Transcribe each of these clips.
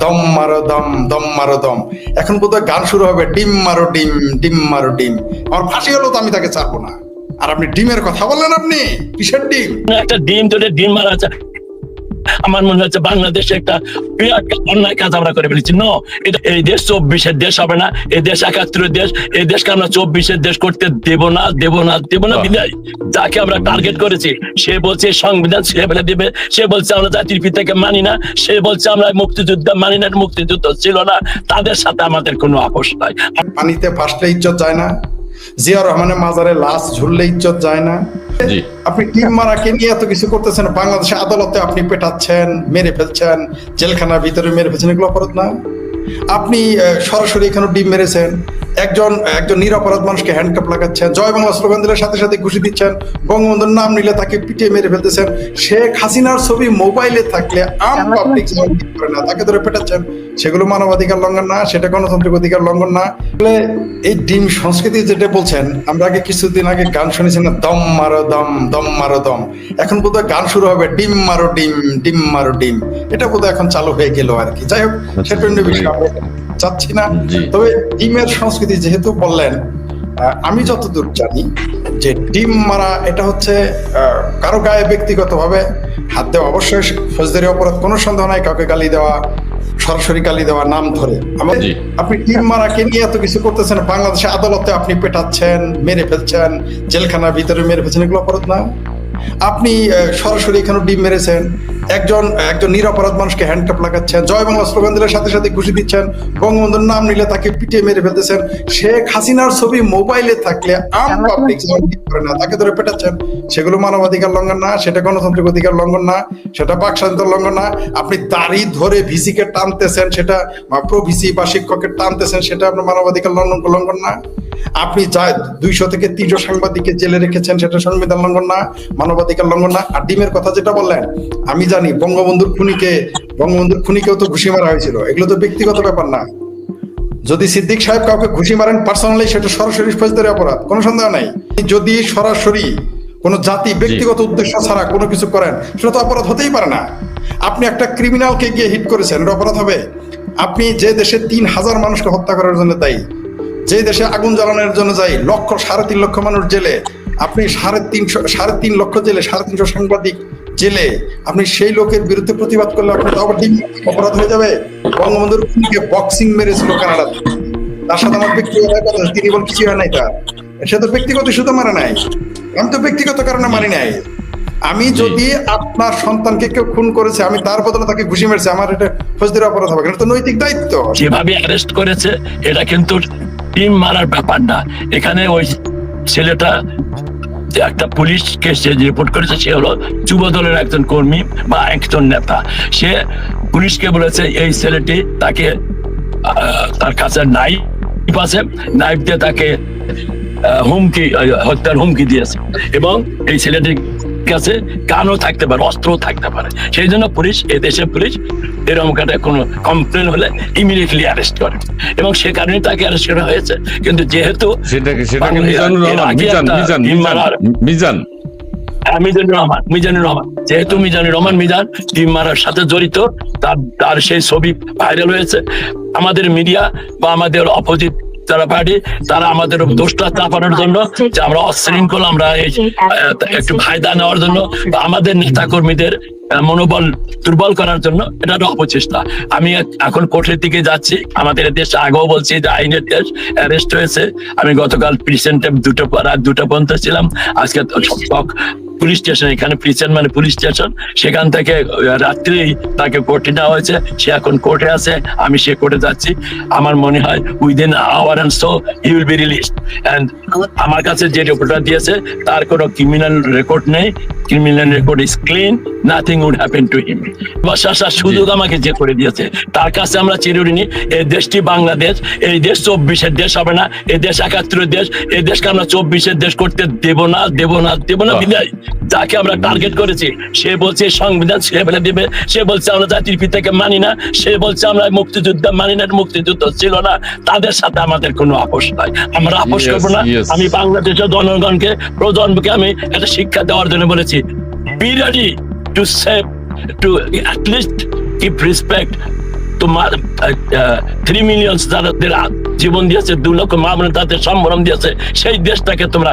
দম মারো দম, দম মারো দম। এখন বোধহয় গান শুরু হবে, ডিম মারো ডিম, ডিম মারো ডিম। আমার ফাঁসি হলো তো আমি তাকে ছাড়বো না। আর আপনি ডিমের কথা বললেন, আপনি কিসের ডিম? একটা ডিম ধরে ডিম মারা যায়। আমার মনে হচ্ছে বাংলাদেশে একটা বিরাট অন্যায় কাজ আমরা করে ফেলেছি। এই দেশ 24-এর দেশ হবে না, এই দেশ 71-এর দেশ। এই দেশকে আমরা 24-এর দেশ করতে দেব না, দেব না, দেব না। বিদায় যাকে আমরা টার্গেট করেছি সে বলছে সংবিধান ছিঁড়ে ফেলে দিবে, সে বলছে আমরা জাতির পিতাকে মানি না, সে বলছে আমরা মুক্তিযুদ্ধ মানি না, মুক্তিযুদ্ধ ছিল না। তাদের সাথে আমাদের কোনো আপোষ নাই। পানিতে ভাসলে ইজ্জত যায় না, জিয়া রহমানের মাজারে লাশ ঝুললে ইজ্জত যায় না। আপনি ডিম মারাকে নিয়ে এত কিছু করতেছেন, বাংলাদেশে আদালতে আপনি পেটাচ্ছেন, মেরে ফেলছেন, জেলখানার ভিতরে মেরে ফেলছেন, এগুলো অপরাধ না? আপনি সরাসরি এখানে ডিম মেরেছেন, একজন নিরপরাধ মানুষকে হ্যান্ডকাপ লাগাচ্ছেন, জয় বাংলা স্লোগান দিলে সাথে সাথে ঘুষি দিচ্ছেন, বঙ্গবন্ধুর নাম নিলে তাকে পিটিয়ে মেরে ফেলতেছেন, শেখ হাসিনার ছবি মোবাইলে থাকলে আম পাবলিক করে না, তাকে ধরে পেটাচ্ছেন। সেগুলো মানবাধিকার লঙ্ঘন না, সেটা গণতান্ত্রিক অধিকার লঙ্ঘন না। এই ডিম সংস্কৃতি যেটা বলছেন, আমরা আগে কিছুদিন আগে গান শুনেছি না, দম মারো দম, দম মারো দম। এখন বোধহয় গান শুরু হবে, ডিম মারো ডিম, ডিম মারো ডিম। এটা বোধহয় এখন চালু হয়ে গেল আর কি। যাই হোক, সেটা অন্য বিষয়, আমরা চাচ্ছি না। তবে ডিমের সংস্কৃতি যেহেতু বললেন, আমি যতদূর জানি যে ডিম মারা এটা হচ্ছে কারো গায়ে ব্যক্তিগতভাবে হাত দেওয়া, অবশ্যই ফৌজদারি অপরাধ, কোনো সন্দেহ নাই। কাউকে গালি দেওয়া, সরাসরি গালি দেওয়া, নাম ধরে। আপনি ডিম মারাকে নিয়ে এত কিছু করতেছেন, বাংলাদেশে আদালতে আপনি পেটাচ্ছেন, মেরে ফেলছেন, জেলখানার ভিতরে মেরে ফেলছেন, এগুলো অপরাধ না? আপনি সরাসরি এখানে ডিম মেরেছেন, একজন নিরপরাধ মানুষকে হ্যান্ডকাপ লাগাচ্ছেন, জয় বাংলা স্লোগান দিলে সাথে সাথে ঘুষি দিচ্ছেন, বঙ্গবন্ধুর নাম নিলে তাকে পিটিয়ে মেরে ফেলতেছেন, শেখ হাসিনার ছবি মোবাইলে থাকলে আম পাবলিক করে না, তাকে ধরে পেটাচ্ছেন। সেগুলো মানবাধিকার লঙ্ঘন না, সেটা গণতান্ত্রিক অধিকার লঙ্ঘন না, সেটা বাক স্বাধীনতার লঙ্ঘন না। আপনি দাড়ি ধরে ভিসিকে টানতেছেন, সেটা ভিসি বা শিক্ষকের টানতেছেন, সেটা আপনার মানবাধিকার লঙ্ঘন না। আপনি যা 200 থেকে 300 সাংবাদিককে জেলে রেখেছেন, সেটা সংবিধান লঙ্ঘন না, মানবাধিকার লঙ্ঘন না। আর ডিমের কথা যেটা বললেন, আমি জানি বঙ্গবন্ধুর খুনিকেও তো ঘুষি মারা হয়েছিল, এগুলো তো ব্যক্তিগত ব্যাপার না। যদি সিদ্দিক সাহেব কাউকে ঘুষি মারেন পার্সোনালি, সেটা সরাসরি ফৌজদারি অপরাধ, কোনো সন্দেহ নাই। যদি সরাসরি কোনো জাতি ব্যক্তিগত উদ্দেশ্য ছাড়া কোনো কিছু করেন, সেটা তো অপরাধ হতেই পারে না। আপনি একটা ক্রিমিনালকে গিয়ে হিট করেছেন, এটা অপরাধ হবে? আপনি যে দেশে 3000 মানুষকে হত্যা করার জন্য দায়ী, যে দেশে আগুন জ্বালানোর জন্য যাই 3.5 লক্ষ মানুষ জেলে, আপনি 3.5 লক্ষ জেলে, 350 সাংবাদিক জেলে, আপনি সেই লোকের বিরুদ্ধে প্রতিবাদ করলে আপনার আবার অপরাধ হয়ে যাবে? বঙ্গবন্ধুর খুনিকে বক্সিং মেরেছিল কানাডাতে, তার সাথে আমার ব্যক্তিগত কথা, তিনি বল কিছু হয় নাই, তার সে তো ব্যক্তিগত ইস্যুতে মারে নাই, আমি তো ব্যক্তিগত কারণে মারি নাই। আমি যদি আপনার সন্তানকে কেউ খুন করেছে, আমি তার বদলে তাকে ঘুষি মেরেছি, আমার এটা ফৌজদারি অপরাধ হবে, এটা তো নৈতিক দায়িত্ব। যেভাবে অ্যারেস্ট করেছে এটা কিন্তু ডিম মারার ব্যাপার না। এখানে ওই ছেলেটা একটা পুলিশকে সে রিপোর্ট করেছে, সে হলো যুব দলের একজন কর্মী বা একজন নেতা। সে পুলিশকে বলেছে এই ছেলেটি তাকে তার কাছে নাইফ আছে, নাইফ দিয়ে তাকে হত্যার হুমকি দিয়েছে, এবং এই ছেলেটির কাছে গানও থাকতে পারে, অস্ত্রও থাকতে পারে। সেই জন্য পুলিশ, এদেশের পুলিশ এরকম কোনো কমপ্লেন হলে ইমিডিয়েটলি অ্যারেস্ট করে, এবং সে কারণে তাকে অ্যারেস্ট করা হয়েছে। কিন্তু যেহেতু মিজানুর রহমান যেহেতু মিজানুর রহমান ডিম মারার সাথে জড়িত, তার সেই ছবি ভাইরাল হয়েছে, আমাদের মিডিয়া বা আমাদের অপোজিট যারা পার্টি, তারা আমাদের দোষটা চাপানোর জন্য, যে আমরা অশৃঙ্খল, আমরা একটু ফায়দা নেওয়ার জন্য, বা আমাদের নেতা কর্মীদের মনোবল দুর্বল করার জন্য, এটা একটা অপচেষ্টা। আমি এখন কোর্টের দিকে যাচ্ছি। আমাদের দেশে আগেও বলছি যে আইনের দেশ, অ্যারেস্ট হয়েছে। আমি গতকাল প্রিসেন্টে রাত 2টা পর্যন্ত ছিলাম। আজকে পুলিশ স্টেশন, এখানে প্রিসেন্ট মানে পুলিশ স্টেশন, সেখান থেকে রাত্রেই তাকে কোর্টে নেওয়া হয়েছে। সে এখন কোর্টে আছে, আমি সে কোর্টে যাচ্ছি। আমার মনে হয় within hour and so he will be released. And আমার কাছে যে রিপোর্টটা দিয়েছে, তার কোনো ক্রিমিনাল রেকর্ড নেই, criminal record is clean, nothing would happen to him. বসার সুযোগ আমাকে যে করে দিয়েছে, তার কাছে আমরা চিরঋণী। এই দেশটি বাংলাদেশ, এই দেশ 24-এর দেশ হবে না, এই দেশ 71-এর দেশ। এই দেশকে আমরা 24-এর দেশ করতে দেব না, দেব না, দেব না। বিদায় যাকে আমরা টার্গেট করেছি, সে বলছে সংবিধান ছিঁড়ে ফেলে দিবে, সে বলছে আমরা জাতির পিতাকে মানি না, সে বলছে আমরা মুক্তিযুদ্ধ মানি না, মুক্তিযুদ্ধ ছিল না। তাদের সাথে আমাদের কোনো আপোষ নাই, আমরা আপোষ করবো না। আমি বাংলাদেশের জনগণকে, প্রজন্মকে আমি একটা শিক্ষা দেওয়ার জন্য বলেছি, be ready to say, to at least give respect তোমার 3 মিলিয়ন যাদের জীবন দিয়েছে, 2 লক্ষ মা বোনের তাদের সম্ভ্রম দিয়েছে, সেই দেশটাকে তোমরা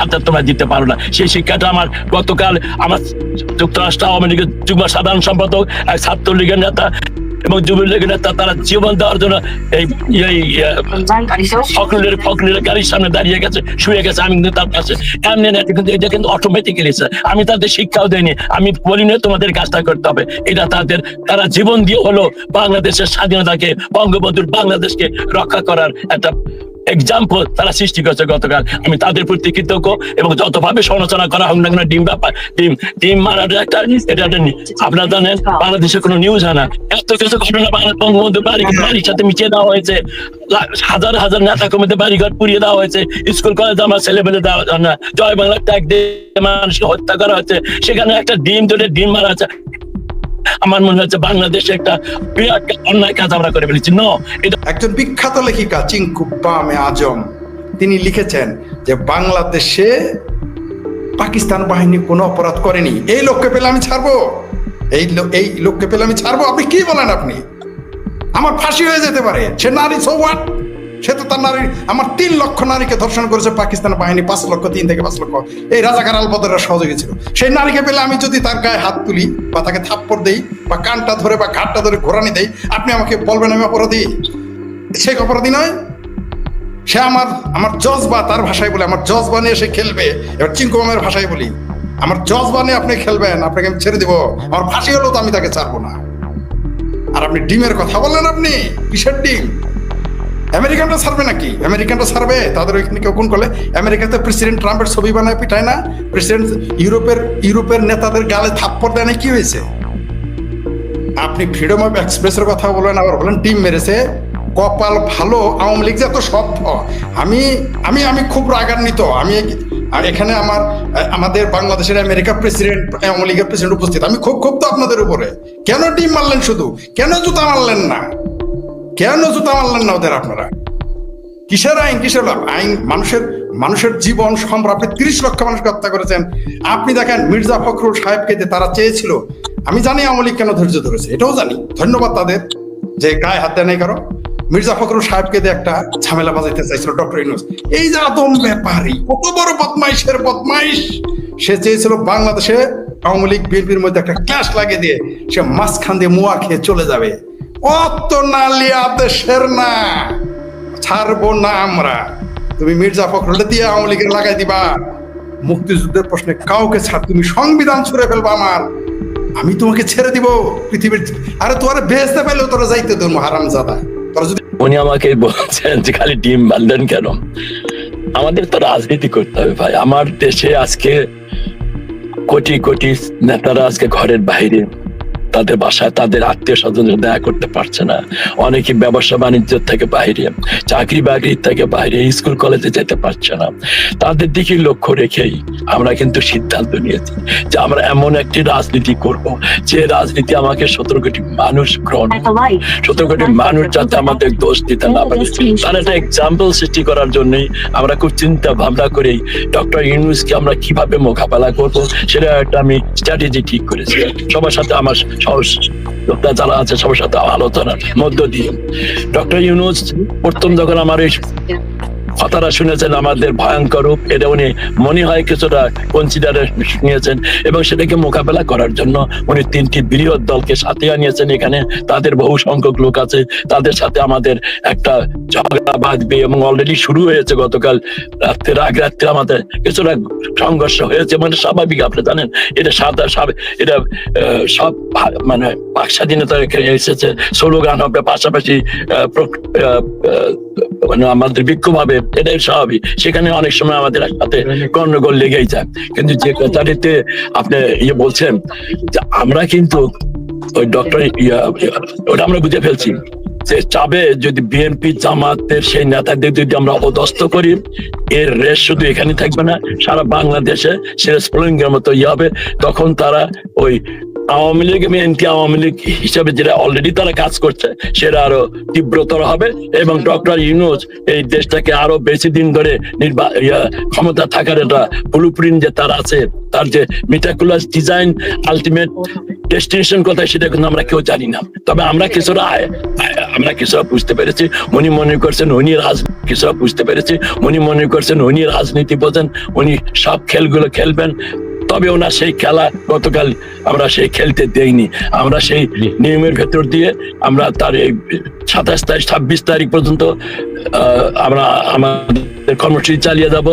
হাতে তোমরা দিতে পারো না। সেই শিক্ষাটা আমার গতকাল আমার যুক্তরাষ্ট্র আওয়ামী লীগের যুগ্ম সাধারণ সম্পাদক, ছাত্রলীগের নেতা এবং যুবলীগের নেতা, তারা জীবন দেওয়ার জন্য এই ফখরুলের গাড়ির সামনে দাঁড়িয়ে গেছে, শুয়ে গেছে। আমি কিন্তু তার কাছে এমনি না, কিন্তু এটা কিন্তু অটোমেটিক্যালি স্যার, আমি তাদের শিক্ষাও দেয়নি, আমি বলি না তোমাদের কাজটা করতে হবে, এটা তারা জীবন দিয়ে হলো বাংলাদেশের স্বাধীনতাকে, বঙ্গবন্ধুর বাংলাদেশকে রক্ষা করার একটা এক্সাম্পল তারা সৃষ্টি করছে গতকাল। আমি তাদের প্রতি কৃতজ্ঞ, এবং যতভাবে সমালোচনা করা হোক না কেন, ডিম মারাটা একটা, এটা আপনারা জানেন বাংলাদেশের কোনো নিউজ হয় না, এত কিছু ঘটনা বঙ্গবন্ধুর বাড়ির সাথে মিশিয়ে দেওয়া হয়েছে, হাজার হাজার নেতা কর্মীদের বাড়িঘর পুড়িয়ে দেওয়া হয়েছে, স্কুল কলেজে আমার ছেলেমেলে দেওয়া না, জয় বাংলা ট্যাগ দিয়ে মানুষকে হত্যা করা হচ্ছে, সেখানে একটা ডিম ধরে ডিম মারা হচ্ছে। আমার মনে হচ্ছে বাংলাদেশে একটা বিরাট অন্যায় কাজ আমরা করে ফেলেছি। একজন বিখ্যাত লেখিকা চিঙ্কু বামে আজম তিনি লিখেছেন যে বাংলাদেশে পাকিস্তান বাহিনী কোনো অপরাধ করেনি, এই লোককে পেলে আমি ছাড়বো, এই লোককে পেলে আমি ছাড়বো। আপনি কি বলেন? আপনি আমার ফাঁসি হয়ে যেতে পারে, সে নারী, সো হোয়াট? সে তো তার নারী, আমার 3 লক্ষ নারীকে ধর্ষণ করেছে পাকিস্তান বাহিনী, 5 লক্ষ, 3 থেকে 5 লক্ষ এই রাজাকার আলবদরের সহযোগী ছিল। সেই নারীকে পেলে আমি যদি তার গায়ে হাত তুলি বা তাকে থাপ্পড় দেই বা কানটা ধরে বা ঘাটটা ধরে ঘোরানি দেই, আপনি আমাকে বলবেন আমি অপরাধী? সে অপরাধী নয়। সে আমার জজবা, তার ভাষায় বলে আমার জজবা নিয়ে সে খেলবে। এবার চিঙ্কু মামের ভাষায় বলি, আমার জজবা নিয়ে আপনি খেলবেন, আপনাকে আমি ছেড়ে দিব, আমার ফাঁসি হলেও তো আমি তাকে ছাড়বো না। আর আপনি ডিমের কথা বললেন, আপনি কিসের ডিম? আমেরিকানরা ছাড়বে নাকি? আমেরিকানরা ছাড়বে? তাদের ওইখানে কেউ কোন করলে? আমেরিকাতে প্রেসিডেন্ট ট্রাম্পের ছবি বানায় পিটায় না? প্রেসিডেন্ট ইউরোপের নেতাদের গালে থাপ্পড় দেয় না? কি হয়েছে? আপনি ফ্রিডম অফ এক্সপ্রেসের কথা বলেন, আবার বলেন টিম মেরেছে। কপাল ভালো আওয়ামী লীগ যে এত সভ্য। আমি খুব রাগান্বিত। আর এখানে আমাদের বাংলাদেশের আমেরিকার প্রেসিডেন্ট, আওয়ামী লীগের প্রেসিডেন্ট উপস্থিত। আমি খুব তো আপনাদের উপরে। কেন টিম মারলেন? শুধু কেন জুতা মারলেন না? কেন জুতা মারলেন না ওদের? আপনারা কিসের আইন, কিসের আইন? মানুষের জীবন সম্ভ্র। আপনি 30 লক্ষ মানুষকে হত্যা করেছেন। আপনি দেখেন মির্জা ফখরুল সাহেবকে যে তারা চেয়েছিল, আমি জানি আওয়ামী লীগ কেন ধৈর্য ধরেছে, এটাও জানি। ধন্যবাদ তাদের যে গায়ে হাত দেয় নাই কারো। মির্জা ফখরুল সাহেবকে দিয়ে একটা ঝামেলা বাজাইতে চাইছিল ডক্টর ইউনূস। এই যে আদম ব্যাপারী, কত বড় বদমাইশের বদমাইশ, সে চেয়েছিল বাংলাদেশে আওয়ামী লীগ বিএনপির মধ্যে একটা ক্লাশ লাগিয়ে দিয়ে সে মাঝখান দিয়ে মুয়া খেয়ে চলে যাবে। অত নালিয়া দেশের না, ছাড়বো না আমরা। তুমি মির্জা ফখরুল দিয়ে আওয়ামী লীগের লাগাই দিবা, মুক্তিযুদ্ধের প্রশ্নে কাউকে ছাড়, তুমি সংবিধান ছুঁড়ে ফেলবা আমার, আমি তোমাকে ছেড়ে দিব পৃথিবীর। আরে তোরা বেহেস্তে পেলেও তোরা যাইতে দেবো হারামজাদা। তোরা যদি উনি আমাকে বলছেন যে খালি ডিম মারলেন কেন? আমাদের তো রাজনীতি করতে হবে ভাই। আমার দেশে আজকে কোটি কোটি নেতারা আজকে ঘরের বাইরে, তাদের বাসায় তাদের আত্মীয় স্বজন দেখা করতে পারছে না। অনেকে ব্যবসা বাণিজ্য থেকে বাইরে, চাকরি বাকরি থেকে বাইরে, স্কুল কলেজে যেতে পারছে না। তাদের দিকে লক্ষ্য রেখেই আমরা কিন্তু সিদ্ধান্ত নিয়েছি যে আমরা এমন একটি রাজনীতি করব যে রাজনীতি আমাকে 17 কোটি মানুষ গ্রহণ, 17 কোটি মানুষ যাতে আমাদের দোষ দিতে না পারে, তার একটা এক্সাম্পল সৃষ্টি করার জন্যই আমরা খুব চিন্তা ভাবনা করেই ডক্টর ইউনূসকে আমরা কিভাবে মোকাবেলা করবো সেটা একটা আমি স্ট্র্যাটেজি ঠিক করেছি। সবার সাথে আমার সহযোদ্ধা যারা আছে সবার সাথে আলোচনার মধ্য দিয়ে ডক্টর ইউনূস প্রথম যখন আমার এই কথাটা শুনেছেন আমাদের ভয়ঙ্কর রূপ, এটা উনি মনে হয় কিছুটা কনসিডারে নিয়েছেন এবং সেটাকে মোকাবেলা করার জন্য উনি 3টি বৃহৎ দলকে সাথে আনিয়েছেন। এখানে তাদের বহু সংখ্যক লোক আছে, তাদের সাথে আমাদের একটা ঝগড়া বাঁধবে এবং অলরেডি শুরু হয়েছে। গতকাল রাত্রে আমাদের কিছুটা সংঘর্ষ হয়েছে, মানে স্বাভাবিক। আপনি জানেন এটা এটা সব মানে বাক স্বাধীনতা এসেছে, স্লোগান হবে, পাশাপাশি মানে আমাদের বিক্ষোভ হবে, এটাই স্বাভাবিক। সেখানে অনেক সময় আমাদের একসাথে গন্ডগোল লেগেই যায়। কিন্তু যে কথাটিতে আপনি বলছেন যে আমরা কিন্তু ওই ডক্টর ওটা আমরা বুঝে ফেলছি যে চাবে যদি বিএনপি জামাতের সেই নেতাদের যদি আমরা অপদস্থ করি, এর রেশ শুধু এখানে থাকবে না, সারা বাংলাদেশে সে স্প্লিং এর মতো হবে। তখন তারা ওই আওয়ামী লীগ এবং এনটি আওয়ামী লীগ হিসাবে যেটা অলরেডি তারা কাজ করছে সেটা আরো তীব্রতর হবে এবং ডক্টর ইউনূস এই দেশটাকে আরো বেশি দিন ধরে ক্ষমতা থাকার একটা ব্লুপ্রিন্ট যে তার আছে, তার যে মিটাকুলাস ডিজাইন আলটিমেট ডেস্টিনেশন কোথায় সেটা কিন্তু আমরা কেউ জানি না। তবে আমরা কিছুটা বুঝতে পেরেছি, উনি মনে করছেন উনি কিছুটা বুঝতে পেরেছি, উনি মনে করছেন উনি রাজনীতি বোঝেন, উনি সব খেলগুলো খেলবেন। তবে ওনার সেই খেলা গতকাল আমরা সেই খেলতে দেইনি, আমরা সেই নিয়মের ভেতর দিয়ে আমরা তার এই 27 তারিখ 26 তারিখ পর্যন্ত আমরা আমাদের কর্মসূচি চালিয়ে যাব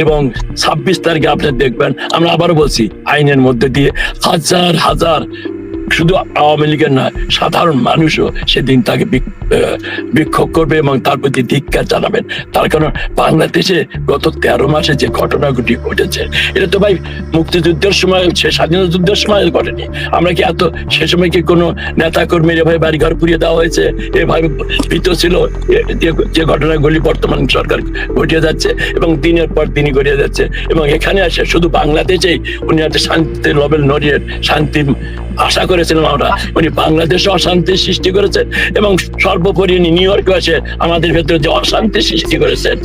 এবং 26 তারিখে আপনি দেখবেন, আমরা আবারও বলছি, আইনের মধ্যে দিয়ে হাজার হাজার শুধু আওয়ামী লীগের নয় সাধারণ মানুষও সেদিন তাকে বিক্ষোভ করবে এবং তার প্রতি ধিক্কার জানাবেন। তার কারণ বাংলাদেশে গত 13 মাসে যে ঘটনাগুলি ঘটেছে এটা তো ভাই মুক্তিযুদ্ধের সময়, স্বাধীনতা যুদ্ধের সময় ঘটেনি। আমরা কি এত সে সময় কি কোনো নেতা কর্মীর এভাবে বাড়িঘর পুড়িয়ে দেওয়া হয়েছে, এভাবে ভীত ছিল? যে ঘটনাগুলি বর্তমান সরকার ঘটিয়ে যাচ্ছে এবং দিনের পর দিনই ঘটিয়ে যাচ্ছে এবং এখানে আসে শুধু বাংলাদেশেই উনি একটা শান্তি নোবেল নড়িয়ে শান্তি আশা করেছিলাম আমরা, উনি বাংলাদেশে অশান্তি সৃষ্টি করেছেন এবং সর্বোপরি উনি নিউ ইয়র্কে এসে আমাদের ভেতরে যে অশান্তি সৃষ্টি করেছেন।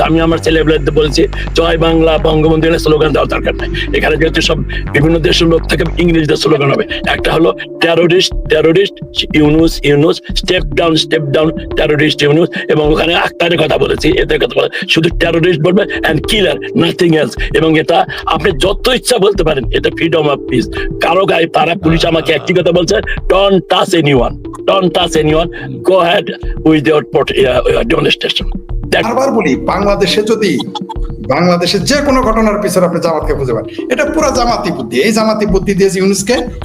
আমি আমার ছেলেবেলাদের বলছি জয় বাংলা বঙ্গবন্ধু স্লোগান দেওয়ার দরকার নাই। এখানে যেহেতু সব বিভিন্ন দেশের লোক থেকে ইংরেজিতে স্লোগান হবে, একটা হলো terrorist Yunus step down terrorist Yunus, এবং ওখানে আক্তারের কথা বলেছি, এদের কথা বলে শুধু টেরোরিস্ট বলবে এন্ড কিলার নাথিং এলস। এবং এটা আপনি যত ইচ্ছা বলতে পারেন, এটা ফ্রিডম অফ স্পিচ। কারো গায়ে পাড়া পুলিশ আমাকে একটি কথা বলছে, don't touch anyone, go head with your demonstration. বারবার বলি, বাংলাদেশে যে কোনো ঘটনার পিছনে আপনি জামাতকে খুঁজে পান, এটা পুরো জামাতি বুদ্ধি। এই জামাতি বুদ্ধি দিয়েছে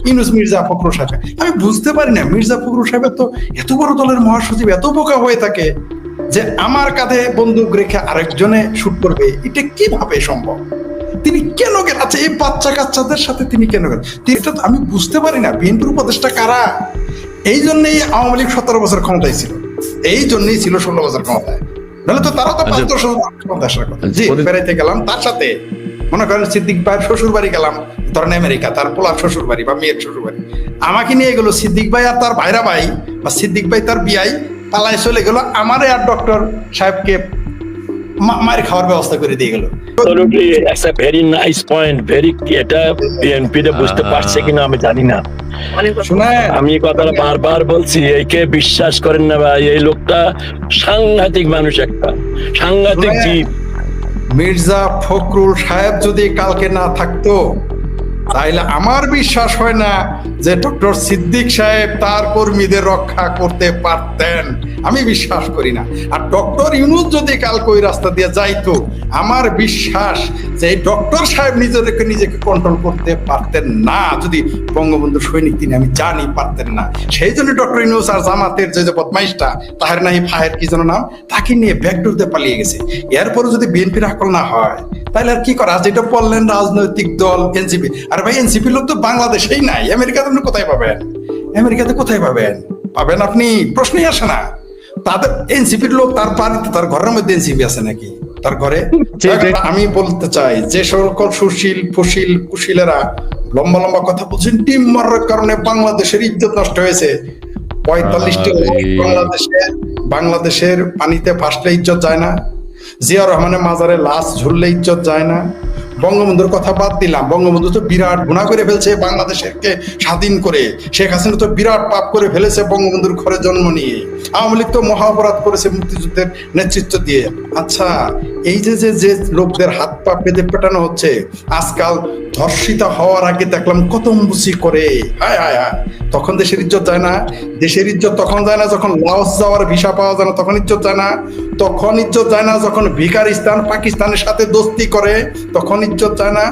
ইউনূস মির্জা ফখরুল সাহেব। আমি বুঝতে পারি না, মির্জা ফখরুল সাহেবের তো এত বড় দলের মহাসচিব এত বোকা হয়ে থাকে যে আমার কাঁধে বন্দুক রেখে আরেকজনে শুট করবে, এটা কিভাবে সম্ভব? তিনি কেন গেলেন? আচ্ছা, এই বাচ্চা কাচ্চাদের সাথে তিনি কেন গেলেন? এটা আমি বুঝতে পারি না। বিএনপির উপদেষ্টা কারা? এই জন্যই আওয়ামী লীগ 17 বছর ক্ষমতায় ছিল, এই জন্যই ছিল 16 বছর ক্ষমতায়, নাহলে তো তারা তো 5-10 ক্ষমতায় আসার কথা। জি, বেড়াইতে গেলাম, তার সাথে মনে করেন সিদ্দিক ভাইয়ের শ্বশুর বাড়ি গেলাম, ধরেন আমেরিকা, তার পোলার শ্বশুর বাড়ি বা মেয়ের শ্বশুর বাড়ি, আমাকে নিয়ে গেল সিদ্দিক ভাই আর তার ভাইরা ভাই, বা সিদ্দিক ভাই তার বিয়াই পালায় চলে গেল, আমারে আর ডক্টর সাহেবকে মার খাওয়ার ব্যবস্থা করে দিয়ে গেল। ভেরি নাইস পয়েন্ট, এটা বিএনপি বুঝতে পারছে কিনা আমি জানি না। আমি কথাটা বারবার বলছি, একে বিশ্বাস করেন না ভাই, এই লোকটা সাংঘাতিক মানুষ, একটা সাংঘাতিক জীব। মির্জা ফখরুল সাহেব যদি কালকে না থাকতো তাইলে আমার বিশ্বাস হয় না যে ডক্টর সিদ্দিক সাহেব তার কর্মীদের রক্ষা করতে পারতেন, আমি বিশ্বাস করি না। আর ডক্টর ইউনূস যদি কালকে ওই রাস্তা দিয়ে যাইতো, আমার বিশ্বাস যে ডক্টর সাহেব নিজেকে কন্ট্রোল করতে পারতেন না। যদি বঙ্গবন্ধুর সৈনিক তিনি, আমি জানি পারতেন না। সেই জন্য ডক্টর ইউনূস আর জামাতের যে বদমাইশটা তাহের নাহি ফাহের কি যেন নাম, তাকে নিয়ে ব্যাকডোর দিয়ে পালিয়ে গেছে। এরপরে যদি বিএনপির আকল না হয় তাহলে আর কি করা? যেটা বললেন রাজনৈতিক দল এনসিপি, আর ভাই এনসিপি লোক তো বাংলাদেশেই নাই, আমেরিকাতে আপনি কোথায় পাবেন? আমেরিকাতে কোথায় পাবেন? আপনি প্রশ্নই আসে না। তাদের এনসিপির লোক তার বাড়িতে, তার ঘরের মধ্যে এনসিপি আছে নাকি তার ঘরে? আমি বলতে চাই, যে সকল কুশীলেরা লম্বা লম্বা কথা বলছেন, টিম মারার কারণে বাংলাদেশের ইজ্জত নষ্ট হয়েছে, 45টা বাংলাদেশের পানিতে ভাসলে ইজ্জত যায় না, জিয়া রহমানের মাজারে লাশ ঝুললে ইজ্জত যায় না। বঙ্গবন্ধুর কথা বাদ দিলাম, বঙ্গবন্ধু তো বিরাট গুনাহ করে ফেলছে বাংলাদেশকে স্বাধীন করে, শেখ হাসিনা তো বিরাট পাপ করে ফেলেছে বঙ্গবন্ধুর ঘরে জন্ম নিয়ে, আওয়ামী লীগ তো মহা অপরাধ করেছে মুক্তিযুদ্ধের নেতৃত্ব দিয়ে। আচ্ছা, এই যে লোকদের হাত পা বেঁধে পেটানো হচ্ছে, আজকাল ধর্ষিতা হওয়ার আগে দেখলাম কতম্বুসি করে, হায় হায় হায়, তখন দেশের ইজ্জত যায় না? দেশের ইজ্জত তখন যায় না যখন লাওস যাওয়ার ভিসা পাওয়া যায় না, তখন ইজ্জত যায় না? তখন ইজ্জত যায় না যখন ভিকারিস্তান পাকিস্তানের সাথে দোস্তি করে, তখন ইজ্জত যায় না?